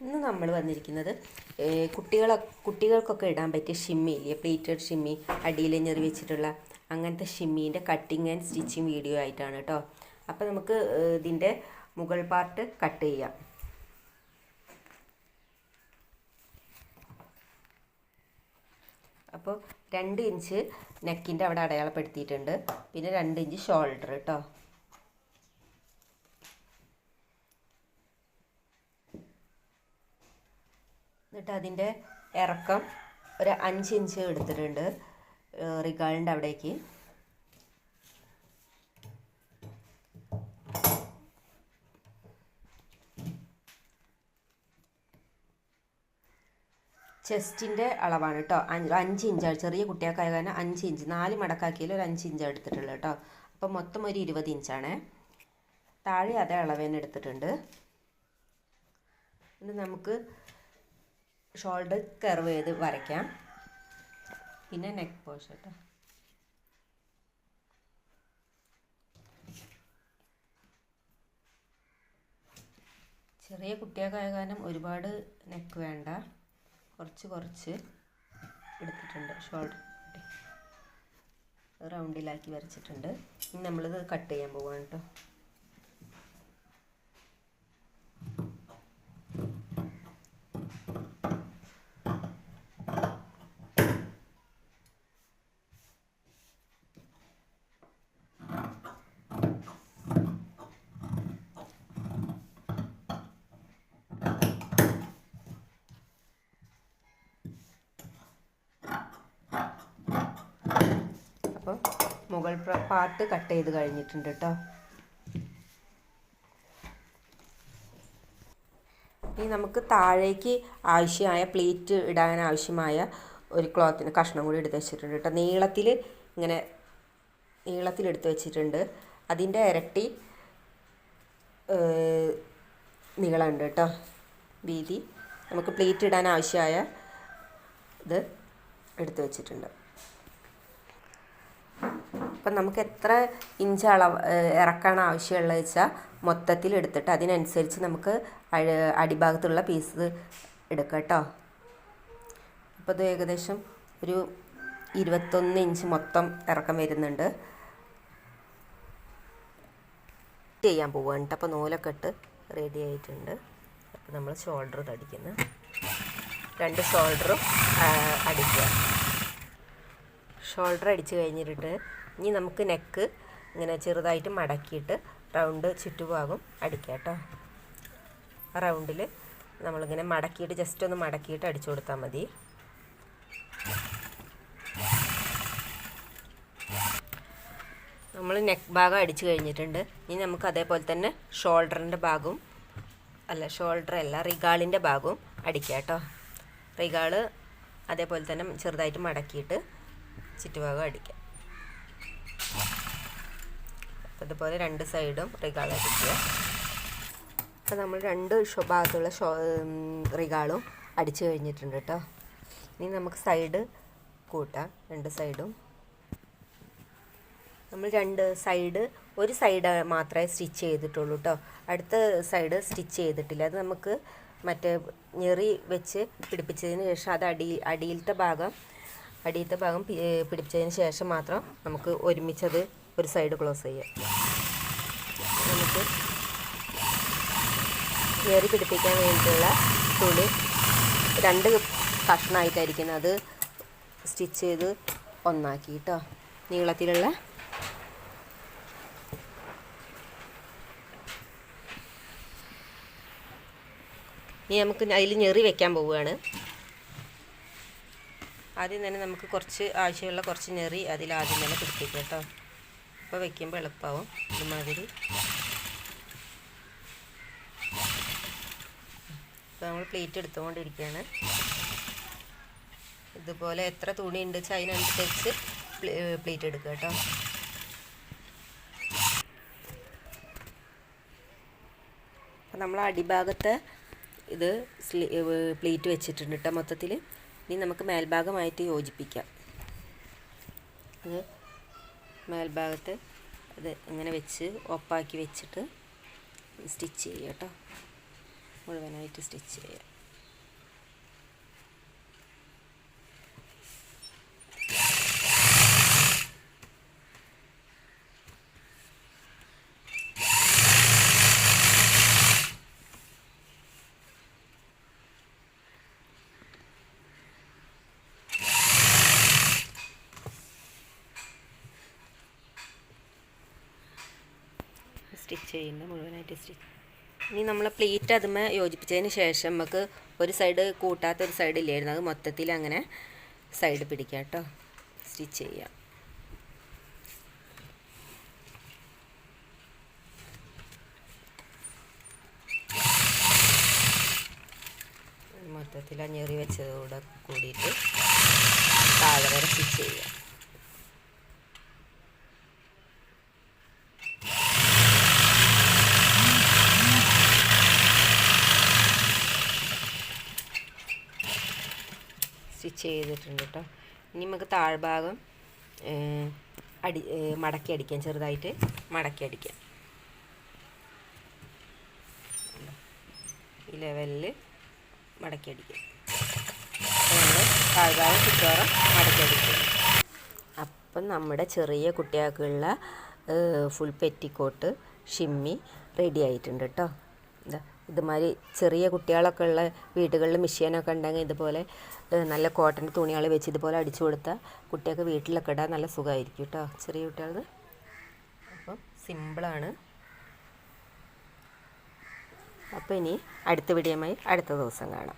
ഇന്ന് നമ്മൾ വന്നിരിക്കുന്നത് കുട്ടികൾക്കൊക്കെ ഇടാൻ പറ്റിയ ഷിമ്മി ഇല്ലേ, പ്ലീറ്റഡ് ഷിമ്മി, അടിയിൽ ഞെറി വെച്ചിട്ടുള്ള അങ്ങനത്തെ ഷിമ്മീൻ്റെ കട്ടിങ് ആൻഡ് സ്റ്റിച്ചിങ് വീഡിയോ ആയിട്ടാണ് കേട്ടോ. അപ്പോൾ നമുക്ക് ഇതിൻ്റെ മുകൾ പാർട്ട് കട്ട് ചെയ്യാം. അപ്പോൾ 2 ഇഞ്ച് നെക്കിൻ്റെ അവിടെ അടയാളപ്പെടുത്തിയിട്ടുണ്ട്. പിന്നെ 2 ഇഞ്ച് ഷോൾഡർ കേട്ടോ. എന്നിട്ട് അതിൻ്റെ ഇറക്കം ഒരു 5 ഇഞ്ച് എടുത്തിട്ടുണ്ട് റിഗാളിൻ്റെ അവിടേക്ക്. ചെസ്റ്റിൻ്റെ അളവാണ് കേട്ടോ, 5 ഇഞ്ചാണ്. ചെറിയ കുട്ടികൾക്കായ കാരണം 5 ഇഞ്ച്, 4 മടക്കാക്കിയാൽ ഒരു 5 ഇഞ്ച് എടുത്തിട്ടുള്ളത് കേട്ടോ. അപ്പം മൊത്തം ഒരു 20 ഇഞ്ചാണ്. താഴെ അതേ അളവ് തന്നെ എടുത്തിട്ടുണ്ട്. ഇനി നമുക്ക് ഷോൾഡർ കർവ് ചെയ്ത് വരയ്ക്കാം. പിന്നെ നെക്ക് പോർഷൻ കേട്ടോ. ചെറിയ കുട്ടികൾക്കായ കാരണം ഒരുപാട് നെക്ക് വേണ്ട, കുറച്ച് എടുത്തിട്ടുണ്ട്. ഷോൾഡർ റൗണ്ടിലാക്കി വരച്ചിട്ടുണ്ട്. ഇനി നമ്മളിത് കട്ട് ചെയ്യാൻ പോവാണ് കേട്ടോ. അപ്പോൾ മുകൾ പാർട്ട് കട്ട് ചെയ്ത് കഴിഞ്ഞിട്ടുണ്ട് കേട്ടോ. ഇനി നമുക്ക് താഴേക്ക് ആവശ്യമായ പ്ലേറ്റ് ഇടാൻ ആവശ്യമായ ഒരു ക്ലോത്തിന് കഷ്ണം കൂടി എടുത്ത് വെച്ചിട്ടുണ്ട് കേട്ടോ. നീളത്തിലെടുത്ത് വെച്ചിട്ടുണ്ട്. അതിൻ്റെ ഇരട്ടി നീളമുണ്ട് കേട്ടോ, വീതി. നമുക്ക് പ്ലേറ്റ് ഇടാൻ ആവശ്യമായ ഇത് എടുത്ത് വെച്ചിട്ടുണ്ട്. അപ്പം നമുക്ക് എത്ര ഇഞ്ച് ഇറക്കാൻ ആവശ്യമുള്ളത് വെച്ചാൽ മൊത്തത്തിൽ എടുത്തിട്ട് അതിനനുസരിച്ച് നമുക്ക് അടിഭാഗത്തുള്ള പീസ് എടുക്കാം കേട്ടോ. അപ്പോൾ ഇത് ഏകദേശം ഒരു 21 ഇഞ്ച് മൊത്തം ഇറക്കം വരുന്നുണ്ട്. ചെയ്യാൻ പോവുകയാണ് കേട്ടോ. അപ്പോൾ നൂലൊക്കെ ഇട്ട് റെഡി ആയിട്ടുണ്ട്. അപ്പോൾ നമ്മൾ ഷോൾഡർ അടിക്കുന്നു. 2 ഷോൾഡറും അടിക്കുക. ഷോൾഡർ അടിച്ച് കഴിഞ്ഞിട്ട് ഇനി നമുക്ക് നെക്ക് ഇങ്ങനെ ചെറുതായിട്ട് മടക്കിയിട്ട് റൗണ്ട് ചുറ്റുഭാഗം അടിക്കാം കേട്ടോ. ആ റൗണ്ടിൽ നമ്മളിങ്ങനെ മടക്കിയിട്ട് ജസ്റ്റ് ഒന്ന് മടക്കിയിട്ട് അടിച്ചു കൊടുത്താൽ മതി. നമ്മൾ നെക്ക് ഭാഗം അടിച്ചു കഴിഞ്ഞിട്ടുണ്ട്. ഇനി നമുക്ക് അതേപോലെ തന്നെ ഷോൾഡറിൻ്റെ ഭാഗവും റിഗാളിൻ്റെ ഭാഗവും അടിക്കാം കേട്ടോ. റിഗാള് അതേപോലെ തന്നെ ചെറുതായിട്ട് മടക്കിയിട്ട് ചുറ്റുഭാഗം അടിക്കാം. അതുപോലെ 2 സൈഡും റിഗാൾ അടിക്കുക. അപ്പോൾ നമ്മൾ 2 ഭാഗത്തുള്ള റിഗാളും അടിച്ചു കഴിഞ്ഞിട്ടുണ്ട് കേട്ടോ. ഇനി നമുക്ക് സൈഡ് കൂട്ടാം. 2 സൈഡും നമ്മൾ ഒരു സൈഡ് മാത്രമേ സ്റ്റിച്ച് ചെയ്തിട്ടുള്ളൂ കേട്ടോ. അടുത്ത സൈഡ് സ്റ്റിച്ച് ചെയ്തിട്ടില്ല. അത് നമുക്ക് മറ്റേ ഞെറി വെച്ച് പിടിപ്പിച്ചതിന് ശേഷം അത് അടിയിലത്തെ ഭാഗം പിടിപ്പിച്ചതിന് ശേഷം മാത്രം നമുക്ക് ഒരുമിച്ചത് ഒരു സൈഡ് ക്ലോസ് ചെയ്യാം. നമുക്ക് ഞെറി പിടിപ്പിക്കാൻ വേണ്ടിയിട്ടുള്ള തുണി 2 കഷ്ണമായിട്ടായിരിക്കുന്നത്. അത് സ്റ്റിച്ച് ചെയ്ത് ഒന്നാക്കി കേട്ടോ, നീളത്തിലുള്ള. ഇനി നമുക്ക് അതിൽ ഞെറി വെക്കാൻ പോവുകയാണ്. ആദ്യം തന്നെ നമുക്ക് ആവശ്യമുള്ള കുറച്ച് ഞെറി അതിലാദ്യം തന്നെ പിടിപ്പിക്കാം കേട്ടോ. അപ്പോൾ വെക്കുമ്പോൾ എളുപ്പമാവും. ഇതുമാതിരി ഇപ്പോൾ നമ്മൾ പ്ലേറ്റ് എടുത്തുകൊണ്ടിരിക്കുകയാണ്. ഇതുപോലെ എത്ര തുണി ഉണ്ട് വെച്ചാൽ അതിനനുസരിച്ച് പ്ലേറ്റ് എടുക്കുക കേട്ടോ. അപ്പോൾ നമ്മൾ അടിഭാഗത്തെ ഇത് പ്ലേറ്റ് വെച്ചിട്ടുണ്ട് കേട്ടോ മൊത്തത്തിൽ. ഇനി നമുക്ക് മേൽഭാഗമായിട്ട് യോജിപ്പിക്കാം. ഇത് മേൽഭാഗത്ത് അത് ഇങ്ങനെ വെച്ച് ഒപ്പാക്കി വെച്ചിട്ട് സ്റ്റിച്ച് ചെയ്യുക കേട്ടോ. മുഴുവനായിട്ട് സ്റ്റിച്ച് ചെയ്യുക. ചെയ്യുന്നത് മുഴുവനായിട്ട് സ്റ്റിച്ച്. ഇനി നമ്മൾ പ്ലീറ്റ് അതുമേ യോജിപ്പിച്ചതിന് ശേഷം നമുക്ക് ഒരു സൈഡ് കൂട്ടാത്ത ഒരു സൈഡ് ഇല്ലായിരുന്നു, അത് മൊത്തത്തിൽ അങ്ങനെ സൈഡ് പിടിക്കാം കേട്ടോ, സ്റ്റിച്ച് ചെയ്യാം. മൊത്തത്തിൽ ആ ഞെറി വെച്ചതോടെ കൂടിയിട്ട് താഴെ വരെ സ്റ്റിച്ച് ചെയ്യാം. സ്റ്റിച്ച് ചെയ്തിട്ടുണ്ട് കേട്ടോ. ഇനി നമുക്ക് താഴ്ഭാഗം മടക്കി അടിക്കാം, ചെറുതായിട്ട് മടക്കി അടിക്കാം. ഈ ലെവലിൽ മടക്കി അടിക്കാം. നമ്മൾ താഴ്ഭാഗം ചുറ്റോറം മടക്കി അടിക്കും. അപ്പം നമ്മുടെ ചെറിയ കുട്ടികൾക്കുള്ള ഫുൾ പെറ്റിക്കോട്ട് ഷിമ്മി റെഡി ആയിട്ടുണ്ട് കേട്ടോ. ഇതുമാതിരി ചെറിയ കുട്ടികളൊക്കെ ഉള്ള വീടുകളിൽ മെഷീനൊക്കെ ഉണ്ടെങ്കിൽ ഇതുപോലെ നല്ല കോട്ടൺ തുണികൾ വെച്ച് ഇതുപോലെ അടിച്ചു കൊടുത്താൽ കുട്ടികൾക്ക് വീട്ടിലൊക്കെ ഇടാൻ നല്ല സുഖമായിരിക്കും കേട്ടോ, ചെറിയ കുട്ടികൾക്ക്. അപ്പം സിമ്പിളാണ്. അപ്പോൾ ഇനി അടുത്ത വീഡിയോയുമായി അടുത്ത ദിവസം കാണാം.